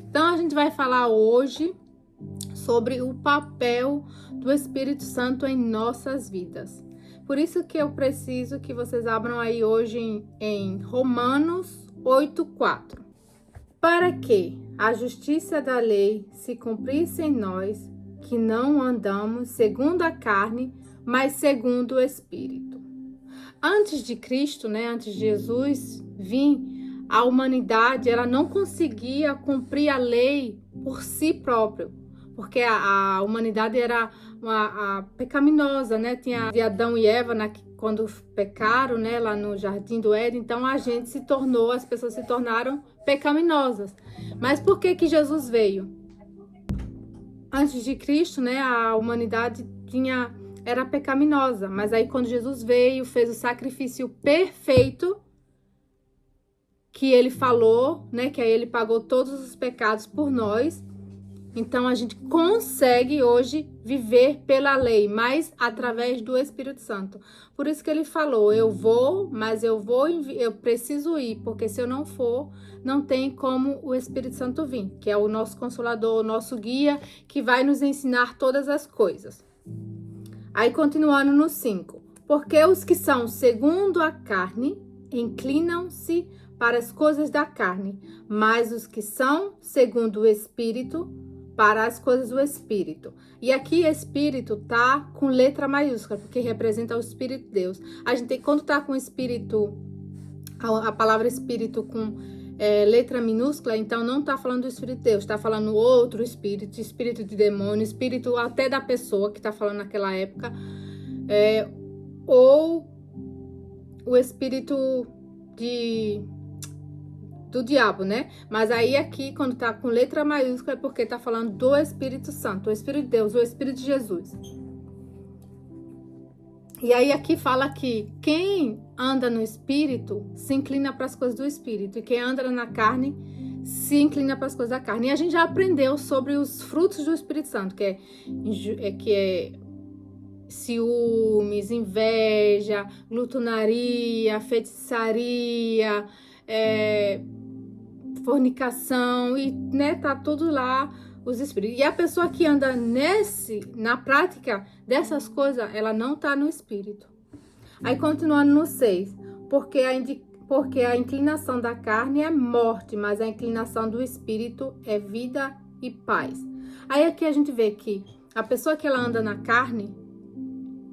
Então a gente vai falar hoje sobre o papel do Espírito Santo em nossas vidas. Por isso que eu preciso que vocês abram aí hoje em Romanos 8:4. Para que a justiça da lei se cumprisse em nós, que não andamos segundo a carne, mas segundo o Espírito. Antes de Cristo, antes de Jesus vir, a humanidade ela não conseguia cumprir a lei por si próprio, porque a humanidade era pecaminosa, Tinha de Adão e Eva quando pecaram, lá no Jardim do Éden. Então as pessoas se tornaram pecaminosas. Mas por que Jesus veio? Antes de Cristo, a humanidade era pecaminosa, mas aí quando Jesus veio, fez o sacrifício perfeito que ele falou, que aí ele pagou todos os pecados por nós. Então a gente consegue hoje viver pela lei, mas através do Espírito Santo. Por isso que ele falou: eu preciso ir, porque se eu não for, não tem como o Espírito Santo vir, que é o nosso consolador, o nosso guia, que vai nos ensinar todas as coisas. Aí continuando no 5. Porque os que são segundo a carne inclinam-se para as coisas da carne, mas os que são segundo o Espírito para as coisas do Espírito. E aqui Espírito tá com letra maiúscula, porque representa o Espírito de Deus. A gente quando tá com Espírito, a palavra Espírito com letra minúscula, então não tá falando do Espírito de Deus, tá falando outro Espírito, Espírito de demônio, Espírito até da pessoa que tá falando naquela época, ou o Espírito do diabo, Mas aí aqui, quando tá com letra maiúscula, é porque tá falando do Espírito Santo, o Espírito de Deus, o Espírito de Jesus. E aí aqui fala que quem anda no Espírito se inclina para as coisas do Espírito, e quem anda na carne se inclina para as coisas da carne. E a gente já aprendeu sobre os frutos do Espírito Santo, que é ciúmes, inveja, glutonaria, feitiçaria, fornicação, e tá tudo lá, os espíritos. E a pessoa que anda na prática dessas coisas, ela não tá no Espírito. Aí continuando no 6, porque a inclinação da carne é morte, mas a inclinação do Espírito é vida e paz. Aí aqui a gente vê que a pessoa que ela anda na carne,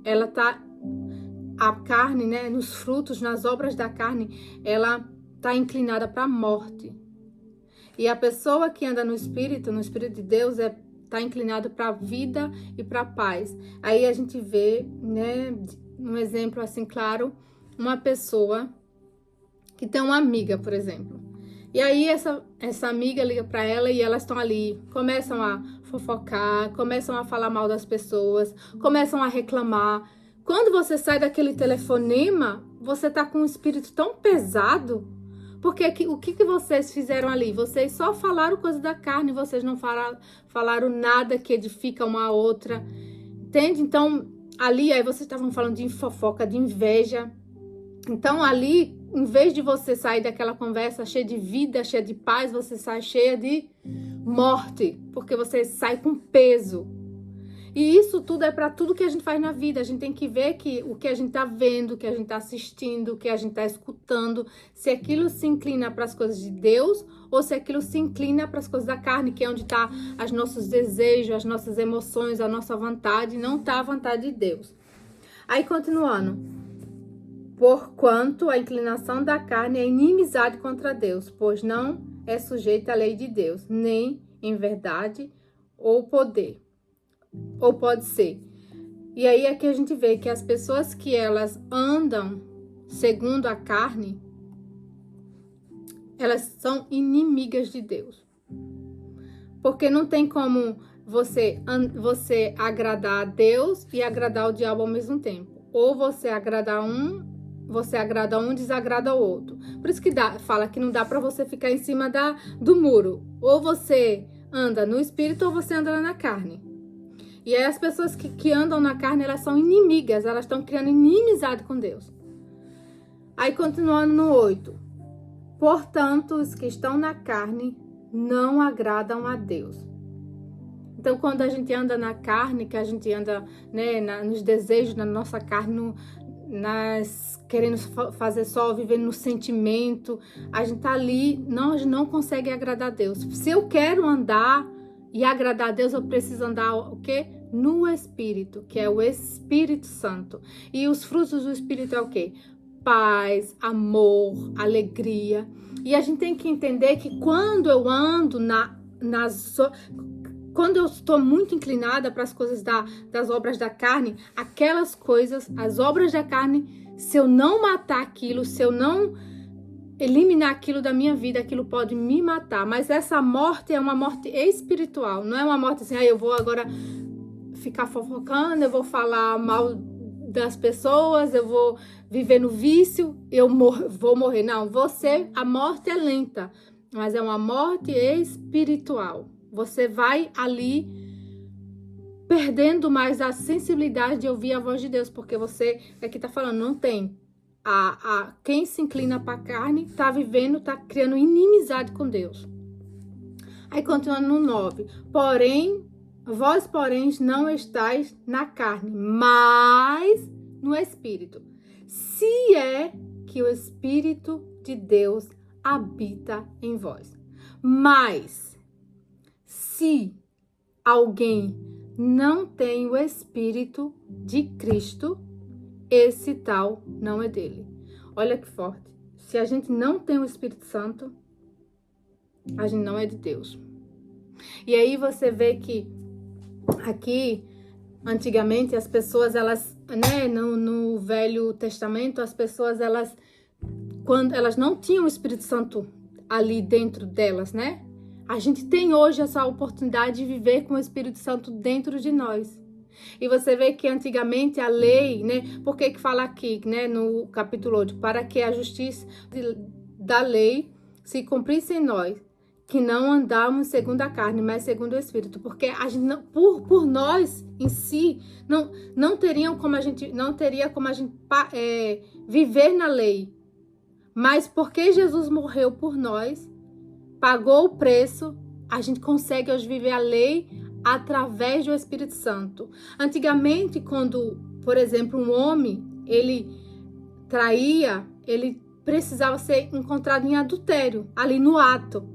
ela tá, a carne, nos frutos, nas obras da carne, ela tá inclinada para a morte. E a pessoa que anda no Espírito de Deus, tá inclinado para a vida e para a paz. Aí a gente vê, um exemplo assim claro, uma pessoa que tem uma amiga, por exemplo. E aí essa amiga liga para ela e elas estão ali, começam a fofocar, começam a falar mal das pessoas, começam a reclamar. Quando você sai daquele telefonema, você tá com um espírito tão pesado. Porque o que vocês fizeram ali? Vocês só falaram coisa da carne, vocês não falaram nada que edifica uma a outra. Entende? Então, ali, aí vocês estavam falando de fofoca, de inveja. Então, ali, em vez de você sair daquela conversa cheia de vida, cheia de paz, você sai cheia de morte. Porque você sai com peso. E isso tudo é para tudo que a gente faz na vida. A gente tem que ver que o que a gente tá vendo, o que a gente tá assistindo, o que a gente tá escutando, se aquilo se inclina para as coisas de Deus ou se aquilo se inclina para as coisas da carne, que é onde tá os nossos desejos, as nossas emoções, a nossa vontade, não tá a vontade de Deus. Aí continuando. Porquanto a inclinação da carne é inimizade contra Deus, pois não é sujeita à lei de Deus, nem em verdade ou poder. Ou pode ser. E aí aqui a gente vê que as pessoas que elas andam segundo a carne, elas são inimigas de Deus. Porque não tem como você agradar a Deus e agradar o diabo ao mesmo tempo. Ou você agrada um, desagrada o outro. Por isso que fala que não dá para você ficar em cima do muro. Ou você anda no Espírito ou você anda na carne. E aí as pessoas que andam na carne, elas são inimigas, elas estão criando inimizade com Deus. Aí continuando no 8. Portanto, os que estão na carne não agradam a Deus. Então, quando a gente anda na carne, que a gente anda, né, nos desejos da nossa carne, querendo fazer só, vivendo no sentimento, a gente tá ali, nós não consegue agradar a Deus. Se eu quero andar e agradar a Deus, eu preciso andar o quê? No Espírito, que é o Espírito Santo. E os frutos do Espírito é o quê? Paz, amor, alegria. E a gente tem que entender que quando eu ando quando eu estou muito inclinada para as coisas das obras da carne, aquelas coisas, as obras da carne, se eu não matar aquilo, se eu não eliminar aquilo da minha vida, aquilo pode me matar. Mas essa morte é uma morte espiritual, não é uma morte assim, eu vou agora ficar fofocando, eu vou falar mal das pessoas, eu vou viver no vício, vou morrer. Não, a morte é lenta, mas é uma morte espiritual. Você vai ali perdendo mais a sensibilidade de ouvir a voz de Deus, porque você, aqui tá falando, não tem. Quem se inclina para a carne tá vivendo, tá criando inimizade com Deus. Aí continuando no 9. Vós, porém, não estáis na carne, mas no Espírito. Se é que o Espírito de Deus habita em vós. Mas se alguém não tem o Espírito de Cristo, esse tal não é dele. Olha que forte. Se a gente não tem o Espírito Santo, a gente não é de Deus. E aí você vê que aqui, antigamente, as pessoas, elas, né, no Velho Testamento, as pessoas, quando elas não tinham o Espírito Santo ali dentro delas, né? A gente tem hoje essa oportunidade de viver com o Espírito Santo dentro de nós. E você vê que antigamente a lei, né? Por que fala aqui, né, no capítulo 8? Para que a justiça da lei se cumprisse em nós, que não andamos segundo a carne, mas segundo o Espírito. Porque a gente não, por nós em si, não teria como a gente viver na lei. Mas porque Jesus morreu por nós, pagou o preço, a gente consegue hoje viver a lei através do Espírito Santo. Antigamente, quando, por exemplo, um homem, ele traía, ele precisava ser encontrado em adultério, ali no ato.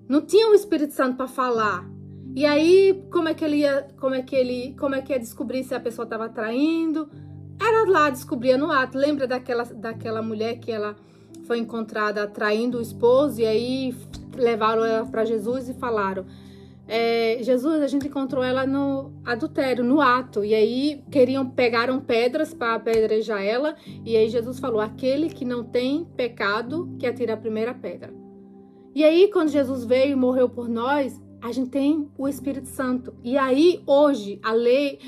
Não tinha o Espírito Santo para falar. E aí, como é que ia descobrir se a pessoa estava traindo? Era lá, descobria no ato. Lembra daquela mulher que ela foi encontrada traindo o esposo, e aí levaram ela para Jesus e falaram: Jesus, a gente encontrou ela no adultério, no ato. E aí pegaram pedras para apedrejar ela, e aí Jesus falou: aquele que não tem pecado, que atira a primeira pedra. E aí, quando Jesus veio e morreu por nós, a gente tem o Espírito Santo. E aí, hoje, a lei,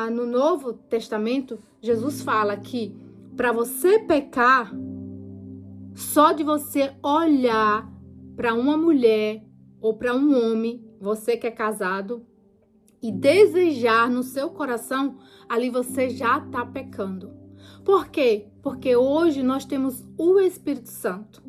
no Novo Testamento, Jesus fala que para você pecar, só de você olhar para uma mulher ou para um homem, você que é casado, e desejar no seu coração, ali você já está pecando. Por quê? Porque hoje nós temos o Espírito Santo.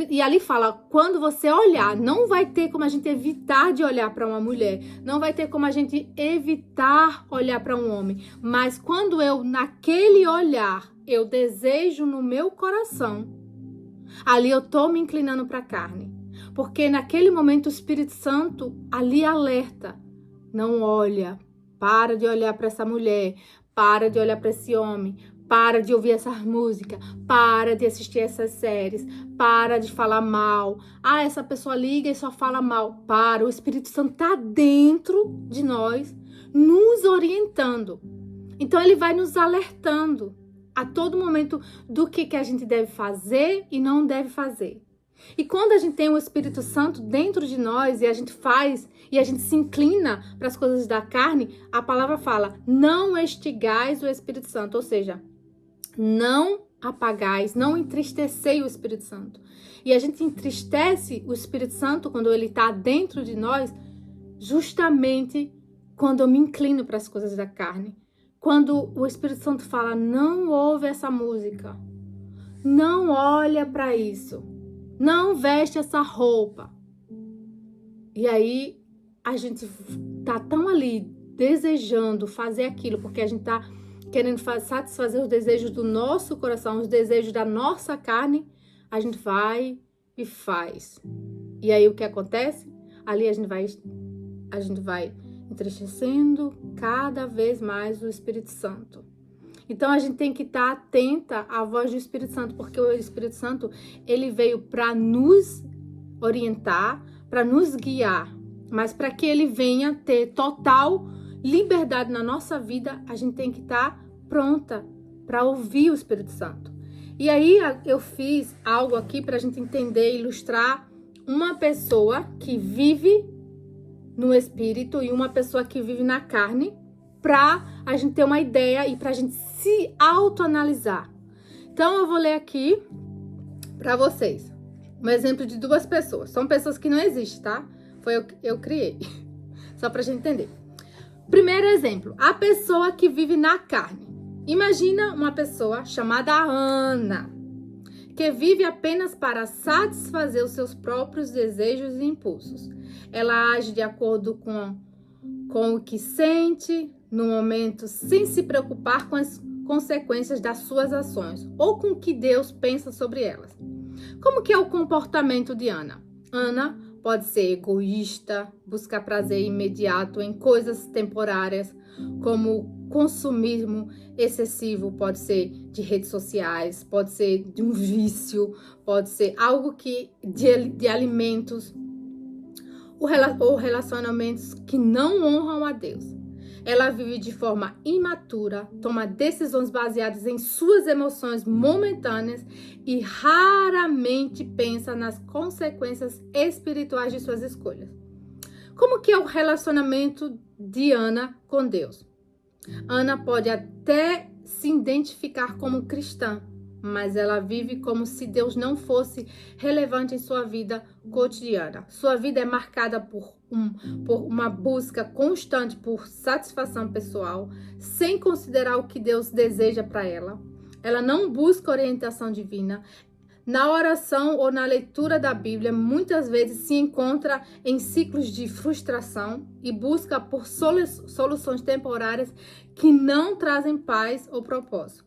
E ali fala, quando você olhar, não vai ter como a gente evitar de olhar para uma mulher, não vai ter como a gente evitar olhar para um homem, mas quando naquele olhar, eu desejo no meu coração, ali eu tô me inclinando para a carne, porque naquele momento o Espírito Santo ali alerta, não olha, para de olhar para essa mulher, para de olhar para esse homem, para de ouvir essa música, para de assistir essas séries, para de falar mal. Essa pessoa liga e só fala mal. O Espírito Santo está dentro de nós, nos orientando. Então ele vai nos alertando a todo momento do que a gente deve fazer e não deve fazer. E quando a gente tem o Espírito Santo dentro de nós e a gente faz e a gente se inclina para as coisas da carne, a palavra fala: não extigais o Espírito Santo, ou seja, não apagais, não entristecei o Espírito Santo. E a gente entristece o Espírito Santo quando ele está dentro de nós, justamente quando eu me inclino para as coisas da carne. Quando o Espírito Santo fala: não ouve essa música, não olha para isso, Não veste essa roupa. E aí a gente tá tão ali desejando fazer aquilo, porque a gente tá querendo satisfazer os desejos do nosso coração, os desejos da nossa carne, a gente vai e faz. E aí o que acontece? Ali a gente vai entristecendo cada vez mais o Espírito Santo. Então a gente tem que estar atenta à voz do Espírito Santo, porque o Espírito Santo, ele veio para nos orientar, para nos guiar, mas para que ele venha ter total liberdade na nossa vida, a gente tem que estar pronta para ouvir o Espírito Santo. E aí eu fiz algo aqui para a gente entender, ilustrar uma pessoa que vive no Espírito e uma pessoa que vive na carne, para a gente ter uma ideia e para a gente se autoanalisar. Então eu vou ler aqui para vocês um exemplo de duas pessoas. São pessoas que não existem, tá? Foi eu criei. Só pra gente entender. Primeiro exemplo. A pessoa que vive na carne. Imagina uma pessoa chamada Ana, que vive apenas para satisfazer os seus próprios desejos e impulsos. Ela age de acordo com o que sente no momento, sem se preocupar com as consequências das suas ações ou com o que Deus pensa sobre elas. Como que é o comportamento de Ana? Ana pode ser egoísta, buscar prazer imediato em coisas temporárias, como consumismo excessivo, pode ser de redes sociais, pode ser de um vício, pode ser algo de alimentos ou relacionamentos que não honram a Deus. Ela vive de forma imatura, toma decisões baseadas em suas emoções momentâneas e raramente pensa nas consequências espirituais de suas escolhas. Como que é o relacionamento de Ana com Deus? Ana pode até se identificar como cristã, mas ela vive como se Deus não fosse relevante em sua vida cotidiana. Sua vida é marcada por uma busca constante por satisfação pessoal, sem considerar o que Deus deseja para ela. Ela não busca orientação divina. Na oração ou na leitura da Bíblia, muitas vezes se encontra em ciclos de frustração e busca por soluções temporárias que não trazem paz ou propósito.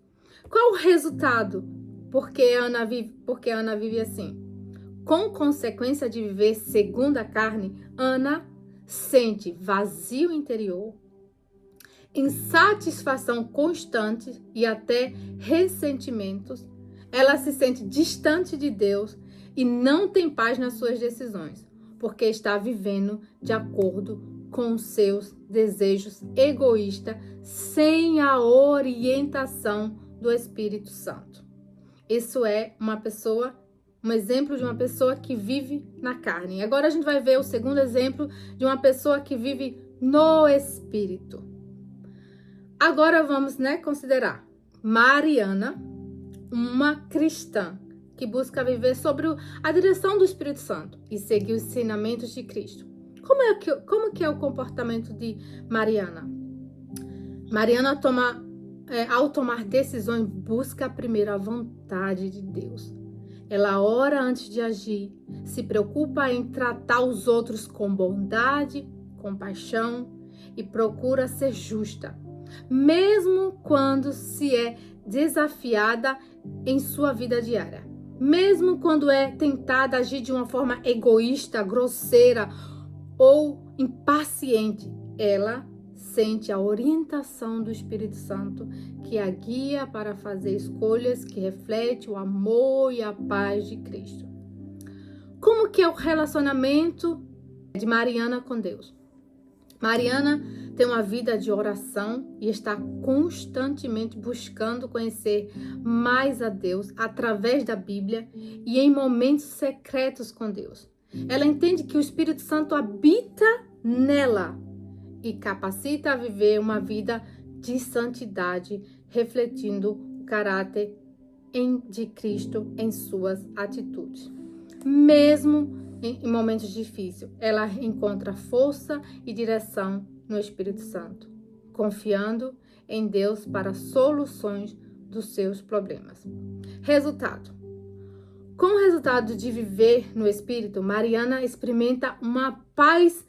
Qual o resultado? Porque Ana vive assim. Com consequência de viver segundo a carne, Ana sente vazio interior, insatisfação constante e até ressentimentos. Ela se sente distante de Deus e não tem paz nas suas decisões, porque está vivendo de acordo com os seus desejos egoístas, sem a orientação do Espírito Santo. Isso é um exemplo de uma pessoa que vive na carne. Agora a gente vai ver o segundo exemplo de uma pessoa que vive no Espírito. Agora vamos, considerar Mariana, uma cristã que busca viver sobre a direção do Espírito Santo e seguir os ensinamentos de Cristo. Como que é o comportamento de Mariana? Mariana ao tomar decisões, busca primeiro a vontade de Deus. Ela ora antes de agir, se preocupa em tratar os outros com bondade, compaixão e procura ser justa, mesmo quando se é desafiada em sua vida diária. Mesmo quando é tentada a agir de uma forma egoísta, grosseira ou impaciente, ela sente a orientação do Espírito Santo que a guia para fazer escolhas que refletem o amor e a paz de Cristo. Como que é o relacionamento de Mariana com Deus? Mariana tem uma vida de oração e está constantemente buscando conhecer mais a Deus através da Bíblia e em momentos secretos com Deus. Ela entende que o Espírito Santo habita nela e capacita a viver uma vida de santidade, refletindo o caráter de Cristo em suas atitudes. Mesmo em momentos difíceis, ela encontra força e direção no Espírito Santo, confiando em Deus para soluções dos seus problemas. Resultado: Com o resultado de viver no Espírito, Mariana experimenta uma paz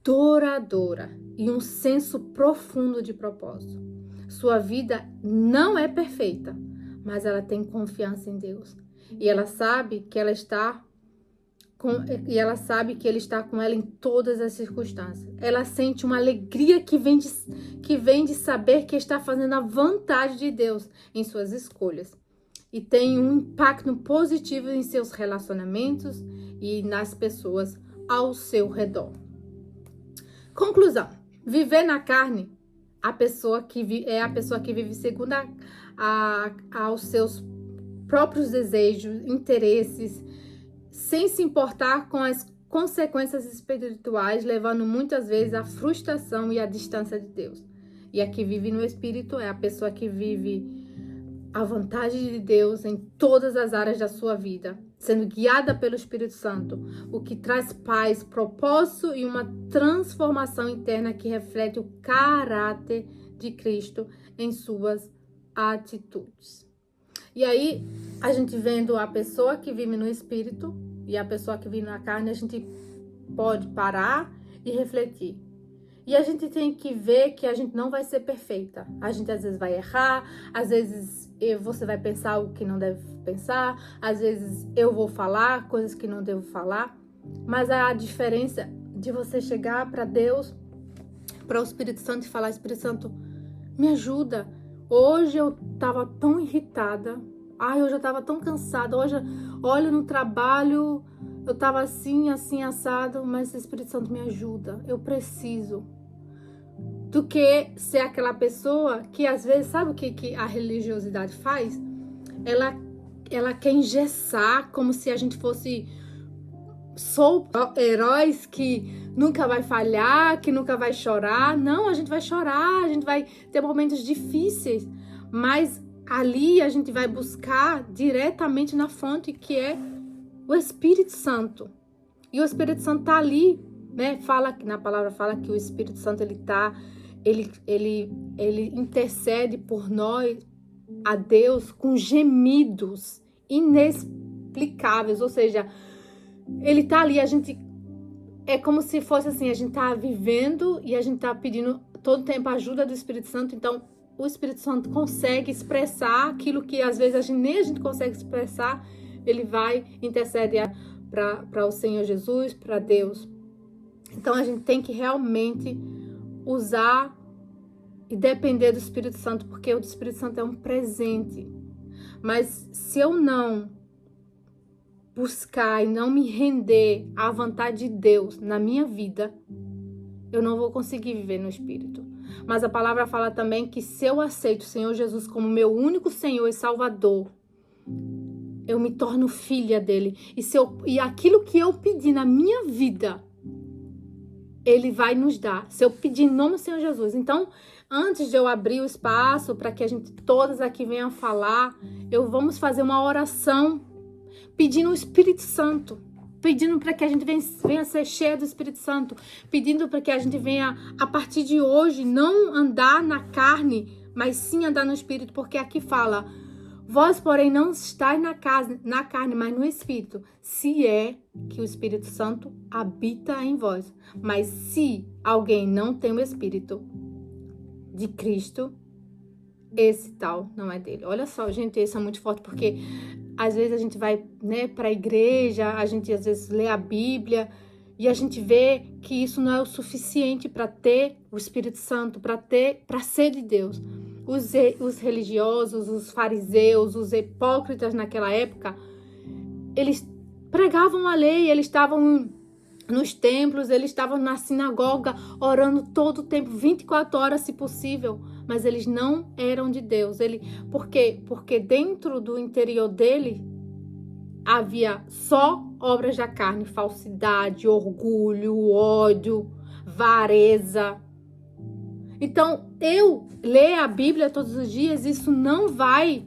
duradoura e um senso profundo de propósito. Sua vida não é perfeita, mas ela tem confiança em Deus. E ela sabe que Ele está com ela em todas as circunstâncias. Ela sente uma alegria que vem de saber que está fazendo a vontade de Deus em suas escolhas. E tem um impacto positivo em seus relacionamentos e nas pessoas ao seu redor. Conclusão: viver na carne, a pessoa que vive segundo aos seus próprios desejos, interesses, sem se importar com as consequências espirituais, levando muitas vezes à frustração e à distância de Deus. E a que vive no Espírito é a pessoa que vive a vontade de Deus em todas as áreas da sua vida, sendo guiada pelo Espírito Santo, o que traz paz, propósito e uma transformação interna que reflete o caráter de Cristo em suas atitudes. E aí, a gente vendo a pessoa que vive no Espírito e a pessoa que vive na carne, a gente pode parar e refletir. E a gente tem que ver que a gente não vai ser perfeita. A gente às vezes vai errar, às vezes você vai pensar o que não deve pensar, às vezes eu vou falar coisas que não devo falar. Mas a diferença de você chegar para Deus, para o Espírito Santo e falar: Espírito Santo, me ajuda. Hoje eu estava tão irritada. Hoje eu estava tão cansada. Hoje, olha, no trabalho eu estava assim, assado. Mas o Espírito Santo me ajuda. Eu preciso. Do que ser aquela pessoa que às vezes, sabe o que a religiosidade faz? Ela quer engessar como se a gente fosse heróis que nunca vai falhar, que nunca vai chorar. Não, a gente vai chorar, a gente vai ter momentos difíceis, mas ali a gente vai buscar diretamente na fonte, que é o Espírito Santo. E o Espírito Santo tá ali, né? Na palavra fala que o Espírito Santo ele intercede por nós a Deus com gemidos inexplicáveis, ou seja, ele tá ali, a gente é como se fosse assim, a gente tá vivendo e a gente tá pedindo todo tempo a ajuda do Espírito Santo. Então o Espírito Santo consegue expressar aquilo que às vezes nem a gente consegue expressar. Ele vai interceder para o Senhor Jesus, para Deus. Então a gente tem que realmente usar e depender do Espírito Santo, porque o Espírito Santo é um presente. Mas se eu não buscar e não me render à vontade de Deus na minha vida, eu não vou conseguir viver no Espírito. Mas a palavra fala também que se eu aceito o Senhor Jesus como meu único Senhor e Salvador, eu me torno filha dele. E aquilo que eu pedi na minha vida, Ele vai nos dar. Se eu pedir em nome do Senhor Jesus. Então, antes de eu abrir o espaço para que a gente todas aqui venham falar, vamos fazer uma oração pedindo o Espírito Santo, pedindo para que a gente venha ser cheia do Espírito Santo, pedindo para que a gente venha, a partir de hoje, não andar na carne, mas sim andar no Espírito, porque aqui fala: vós, porém, não estáis na carne, mas no Espírito, se é que o Espírito Santo habita em vós. Mas se alguém não tem o Espírito de Cristo, esse tal não é dele. Olha só, gente, isso é muito forte, porque às vezes a gente vai, né, para a igreja, a gente às vezes lê a Bíblia e a gente vê que isso não é o suficiente para ter o Espírito Santo, para ser de Deus. Os religiosos, os fariseus, os hipócritas naquela época, eles pregavam a lei, eles estavam nos templos, eles estavam na sinagoga orando todo o tempo, 24 horas se possível, mas eles não eram de Deus. Por quê? Porque dentro do interior dele havia só obras da carne, falsidade, orgulho, ódio, avareza. Então, eu ler a Bíblia todos os dias, isso não vai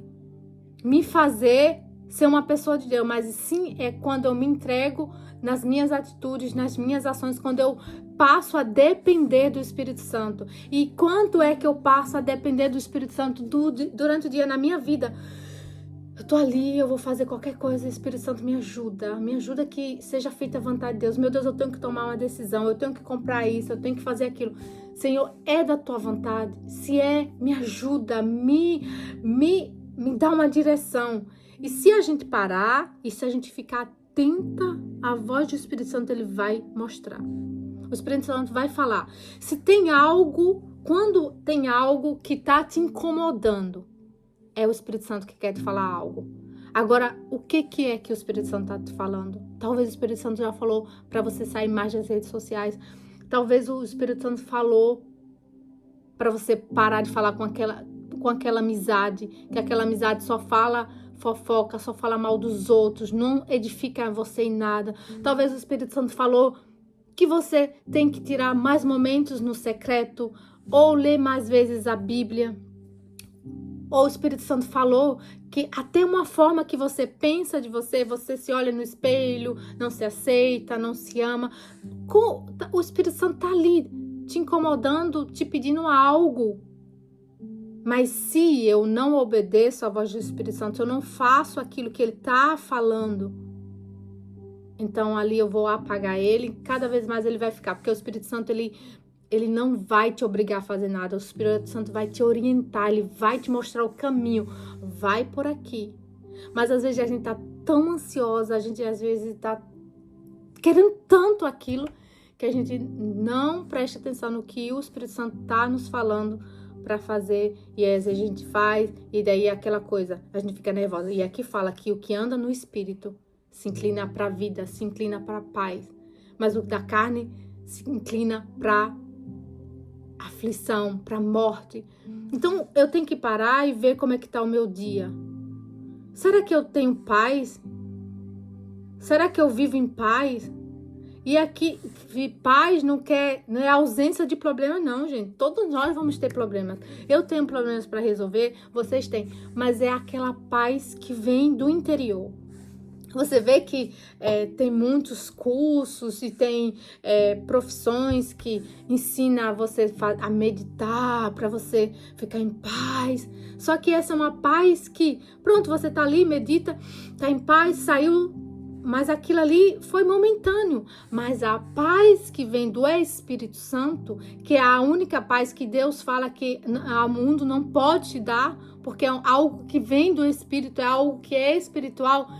me fazer ser uma pessoa de Deus, mas sim é quando eu me entrego nas minhas atitudes, nas minhas ações, quando eu passo a depender do Espírito Santo. E quanto é que eu passo a depender do Espírito Santo durante o dia na minha vida? Eu tô ali, eu vou fazer qualquer coisa, Espírito Santo me ajuda que seja feita a vontade de Deus. Meu Deus, eu tenho que tomar uma decisão, eu tenho que comprar isso, eu tenho que fazer aquilo. Senhor, é da tua vontade? Se é, me ajuda, me dá uma direção. E se a gente parar, e se a gente ficar atenta, a voz do Espírito Santo, ele vai mostrar. O Espírito Santo vai falar. Se tem algo, quando tem algo que tá te incomodando, é o Espírito Santo que quer te falar algo. Agora, o que é que o Espírito Santo está te falando? Talvez o Espírito Santo já falou para você sair mais das redes sociais. Talvez o Espírito Santo falou para você parar de falar com aquela amizade, que aquela amizade só fala fofoca, só fala mal dos outros, não edifica você em nada. Talvez o Espírito Santo falou que você tem que tirar mais momentos no secreto, ou ler mais vezes a Bíblia. Ou o Espírito Santo falou que até uma forma que você pensa de você, você se olha no espelho, não se aceita, não se ama. O Espírito Santo tá ali, te incomodando, te pedindo algo. Mas se eu não obedeço à voz do Espírito Santo, se eu não faço aquilo que ele tá falando, então ali eu vou apagar ele, cada vez mais ele vai ficar. Porque o Espírito Santo, ele não vai te obrigar a fazer nada. O Espírito Santo vai te orientar, ele vai te mostrar o caminho. Vai por aqui. Mas às vezes a gente tá tão ansiosa, a gente às vezes tá querendo tanto aquilo, que a gente não presta atenção no que o Espírito Santo tá nos falando para fazer. E às vezes a gente faz, e daí aquela coisa, a gente fica nervosa. E aqui fala que o que anda no Espírito se inclina para a vida, se inclina para a paz. Mas o da carne se inclina para aflição, para morte. Então eu tenho que parar e ver como é que tá o meu dia. Será que eu tenho paz? Será que eu vivo em paz? E aqui, paz não é ausência de problema, não, gente. Todos nós vamos ter problemas. Eu tenho problemas para resolver, vocês têm. Mas é aquela paz que vem do interior. Você vê que tem muitos cursos e tem profissões que ensinam você a meditar para você ficar em paz. Só que essa é uma paz que, pronto, você tá ali, medita, tá em paz, saiu, mas aquilo ali foi momentâneo. Mas a paz que vem do Espírito Santo, que é a única paz que Deus fala que o mundo não pode te dar, porque é algo que vem do Espírito, é algo que é espiritual.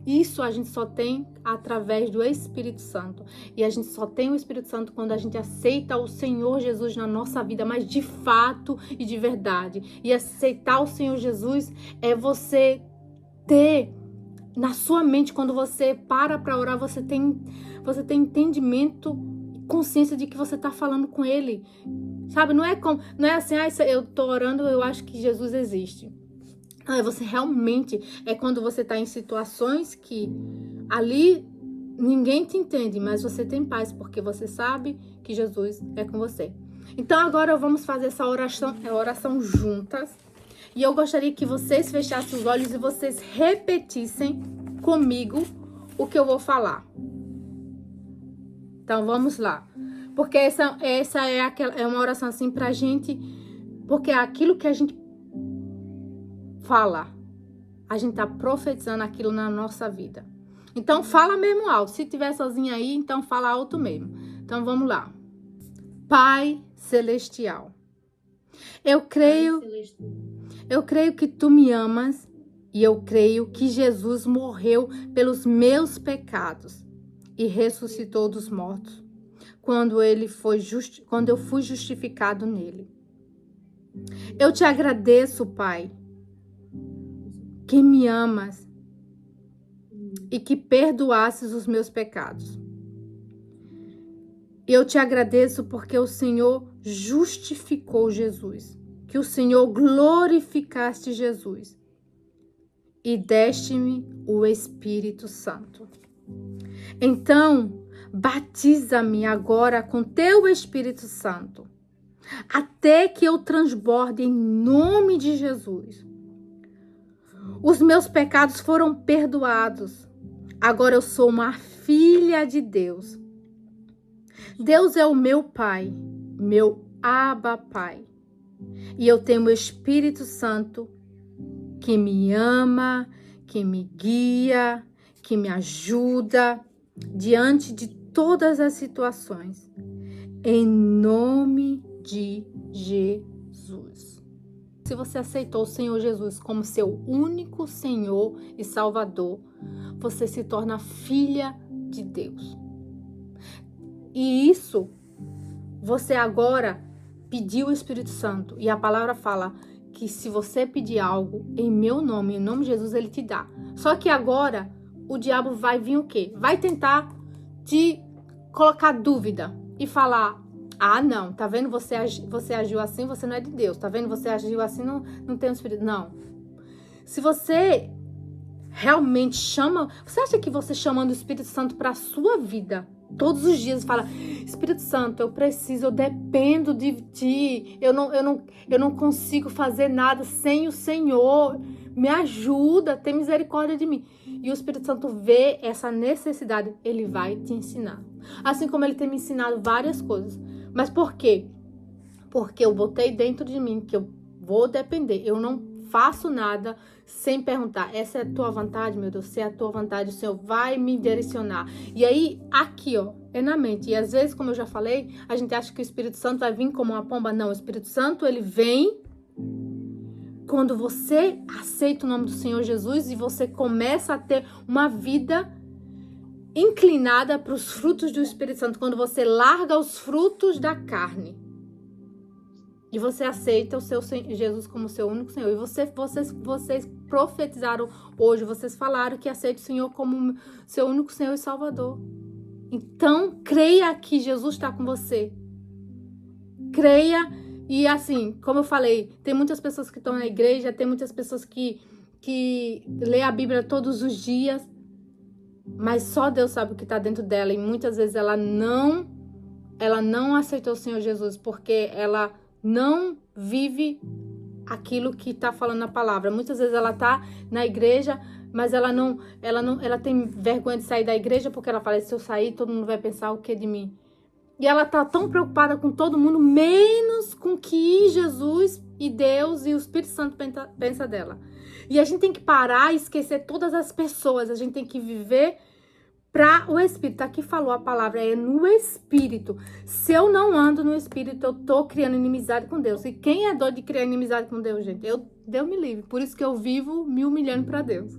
Isso a gente só tem através do Espírito Santo. E a gente só tem o Espírito Santo quando a gente aceita o Senhor Jesus na nossa vida, mas de fato e de verdade. E aceitar o Senhor Jesus é você ter na sua mente, quando você para orar, você tem entendimento e consciência de que você está falando com Ele. Sabe, não é assim, eu tô orando, eu acho que Jesus existe. Você realmente, é quando você está em situações que ali ninguém te entende, mas você tem paz, porque você sabe que Jesus é com você. Então agora vamos fazer essa oração juntas. E eu gostaria que vocês fechassem os olhos e vocês repetissem comigo o que eu vou falar. Então vamos lá. Porque essa é uma oração assim pra gente, porque é aquilo que a gente fala, a gente tá profetizando aquilo na nossa vida. Então fala mesmo alto. Se tiver sozinha aí, então fala alto mesmo. Então vamos lá. Pai Celestial, eu creio que tu me amas e eu creio que Jesus morreu pelos meus pecados e ressuscitou dos mortos quando eu fui justificado nele. Eu te agradeço, Pai, que me amas e que perdoasses os meus pecados. Eu te agradeço porque o Senhor justificou Jesus, que o Senhor glorificaste Jesus e deste-me o Espírito Santo. Então, batiza-me agora com teu Espírito Santo, até que eu transborde em nome de Jesus. Os meus pecados foram perdoados. Agora eu sou uma filha de Deus. Deus é o meu Pai, meu Abba Pai. E eu tenho o Espírito Santo que me ama, que me guia, que me ajuda diante de todas as situações. Em nome de Jesus. Se você aceitou o Senhor Jesus como seu único Senhor e Salvador, você se torna filha de Deus. E isso, você agora pediu o Espírito Santo. E a palavra fala que se você pedir algo em meu nome, em nome de Jesus, ele te dá. Só que agora, o diabo vai vir o quê? Vai tentar te colocar dúvida e falar: ah, não, tá vendo? Você agiu assim, você não é de Deus. Tá vendo? Você agiu assim, não tem o Espírito. Não. Se você realmente chama... Você acha que você chamando o Espírito Santo para a sua vida, todos os dias, fala: Espírito Santo, eu preciso, eu dependo de ti. Eu não consigo fazer nada sem o Senhor. Me ajuda, tem misericórdia de mim. E o Espírito Santo vê essa necessidade, ele vai te ensinar. Assim como ele tem me ensinado várias coisas. Mas por quê? Porque eu botei dentro de mim que eu vou depender. Eu não faço nada sem perguntar: essa é a tua vontade, meu Deus? Se é a tua vontade, o Senhor vai me direcionar. E aí, aqui, ó, é na mente. E às vezes, como eu já falei, a gente acha que o Espírito Santo vai vir como uma pomba. Não, o Espírito Santo, ele vem quando você aceita o nome do Senhor Jesus e você começa a ter uma vida inclinada para os frutos do Espírito Santo. Quando você larga os frutos da carne e você aceita o seu Jesus como seu único Senhor. E vocês profetizaram hoje, vocês falaram que aceita o Senhor como seu único Senhor e Salvador. Então, creia que Jesus está com você. Creia. E assim, como eu falei, tem muitas pessoas que estão na igreja, tem muitas pessoas que lê a Bíblia todos os dias, mas só Deus sabe o que está dentro dela. E muitas vezes ela não aceitou o Senhor Jesus porque ela não vive aquilo que está falando na palavra. Muitas vezes ela está na igreja, mas ela tem vergonha de sair da igreja porque ela fala: se eu sair, todo mundo vai pensar o que de mim? E ela tá tão preocupada com todo mundo, menos com o que Jesus e Deus e o Espírito Santo pensa dela. E a gente tem que parar e esquecer todas as pessoas. A gente tem que viver para o Espírito. Aqui falou a palavra, é no Espírito. Se eu não ando no Espírito, eu tô criando inimizade com Deus. E quem é doido de criar inimizade com Deus, gente? Deus me livre. Por isso que eu vivo me humilhando para Deus.